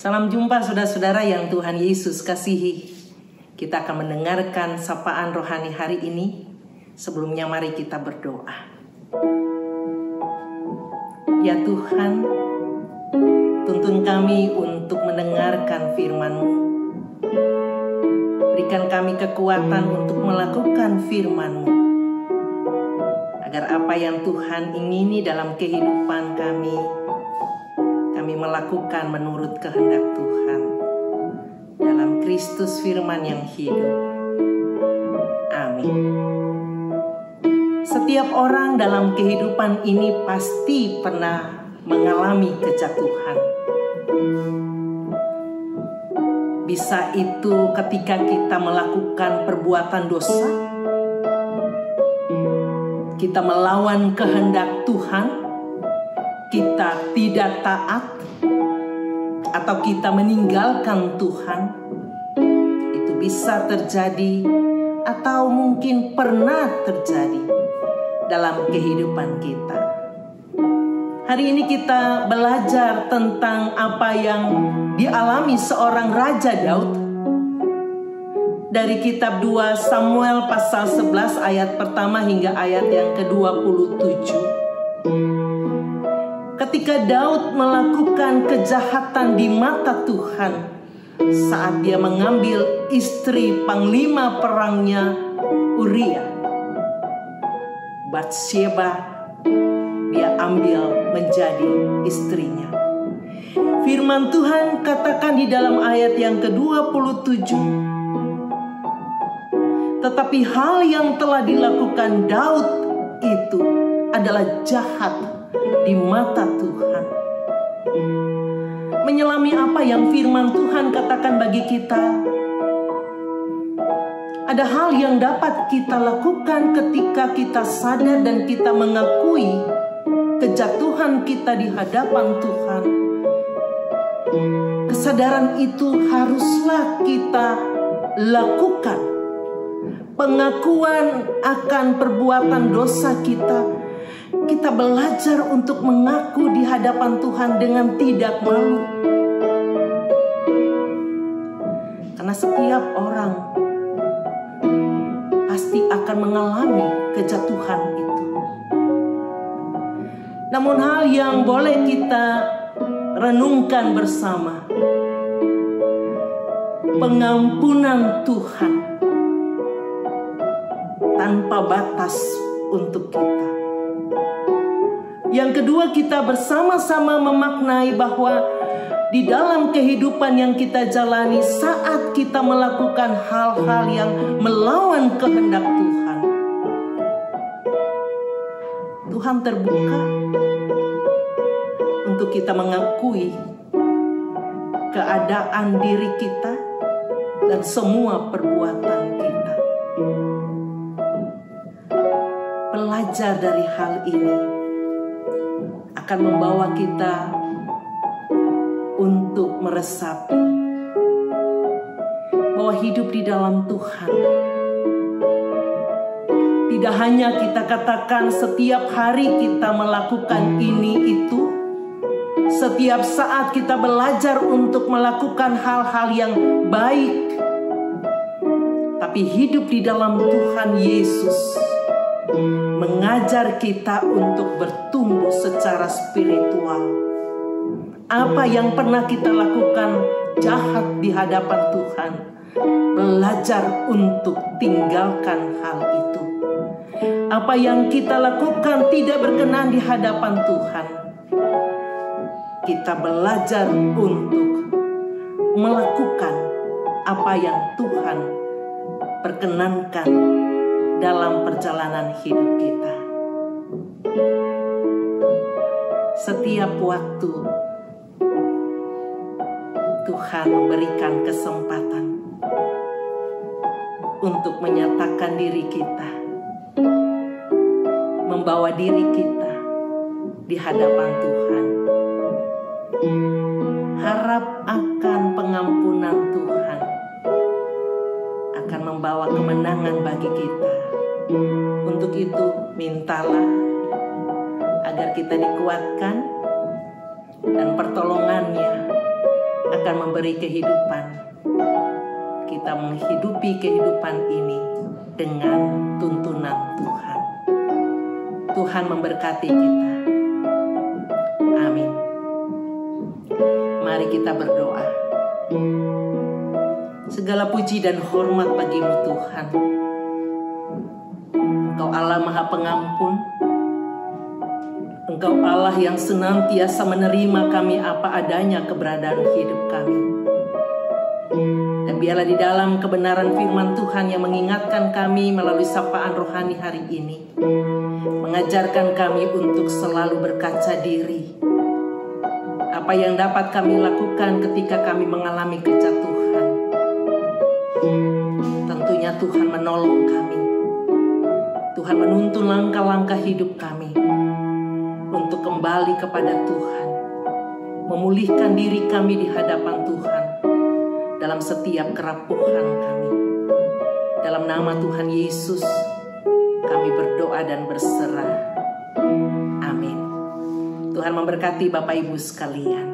Salam jumpa saudara-saudara yang Tuhan Yesus kasihi. Kita akan mendengarkan sapaan rohani hari ini. Sebelumnya mari kita berdoa. Ya Tuhan, tuntun kami untuk mendengarkan firman-Mu. Berikan kami kekuatan untuk melakukan firman-Mu, agar apa yang Tuhan ingini dalam kehidupan kami melakukan menurut kehendak Tuhan. Dalam Kristus firman yang hidup. Amin. Setiap orang dalam kehidupan ini pasti pernah mengalami kejatuhan. Bisa itu ketika kita melakukan perbuatan dosa, kita melawan kehendak Tuhan, kita tidak taat, atau kita meninggalkan Tuhan. Itu bisa terjadi atau mungkin pernah terjadi dalam kehidupan kita. Hari ini kita belajar tentang apa yang dialami seorang Raja Daud dari kitab 2 Samuel pasal 11 ayat pertama hingga ayat yang ke-27. Ketika Daud melakukan kejahatan di mata Tuhan saat dia mengambil istri panglima perangnya Uria, Batsheba, dia ambil menjadi istrinya. Firman Tuhan katakan di dalam ayat yang ke-27, tetapi hal yang telah dilakukan Daud itu adalah jahat di mata Tuhan. Menyelami apa yang firman Tuhan katakan bagi kita, ada hal yang dapat kita lakukan ketika kita sadar dan kita mengakui kejatuhan kita di hadapan Tuhan. Kesadaran itu haruslah kita lakukan. Pengakuan akan perbuatan dosa kita, kita belajar untuk mengaku di hadapan Tuhan dengan tidak malu. Karena setiap orang pasti akan mengalami kejatuhan itu. Namun hal yang boleh kita renungkan bersama, pengampunan Tuhan tanpa batas untuk kita. Yang kedua, kita bersama-sama memaknai bahwa di dalam kehidupan yang kita jalani, saat kita melakukan hal-hal yang melawan kehendak Tuhan, Tuhan terbuka untuk kita mengakui keadaan diri kita dan semua perbuatan kita. Belajar dari hal ini akan membawa kita untuk meresapi bahwa hidup di dalam Tuhan tidak hanya kita katakan setiap hari kita melakukan ini itu, setiap saat kita belajar untuk melakukan hal-hal yang baik, tapi hidup di dalam Tuhan Yesus mengajar kita untuk bertumbuh secara spiritual. Apa yang pernah kita lakukan jahat di hadapan Tuhan, belajar untuk tinggalkan hal itu. Apa yang kita lakukan tidak berkenan di hadapan Tuhan, kita belajar untuk melakukan apa yang Tuhan perkenankan dalam perjalanan hidup kita. Setiap waktu Tuhan memberikan kesempatan untuk menyatakan diri kita, membawa diri kita di hadapan Tuhan. Harap akan pengampunan Tuhan akan membawa kemenangan bagi kita. Untuk itu mintalah agar kita dikuatkan dan pertolongannya akan memberi kehidupan. Kita menghidupi kehidupan ini dengan tuntunan Tuhan. Tuhan memberkati kita. Amin. Mari kita berdoa. Segala puji dan hormat bagi-Mu Tuhan. Engkau Allah Maha Pengampun. Engkau Allah yang senantiasa menerima kami apa adanya keberadaan hidup kami. Dan biarlah di dalam kebenaran firman Tuhan yang mengingatkan kami melalui sapaan rohani hari ini, mengajarkan kami untuk selalu berkaca diri. Apa yang dapat kami lakukan ketika kami mengalami kejatuhan. Tentunya Tuhan menolong kami. Tuhan menuntun langkah-langkah hidup kami untuk kembali kepada Tuhan, memulihkan diri kami di hadapan Tuhan dalam setiap kerapuhan kami. Dalam nama Tuhan Yesus kami berdoa dan berserah. Amin. Tuhan memberkati Bapak Ibu sekalian.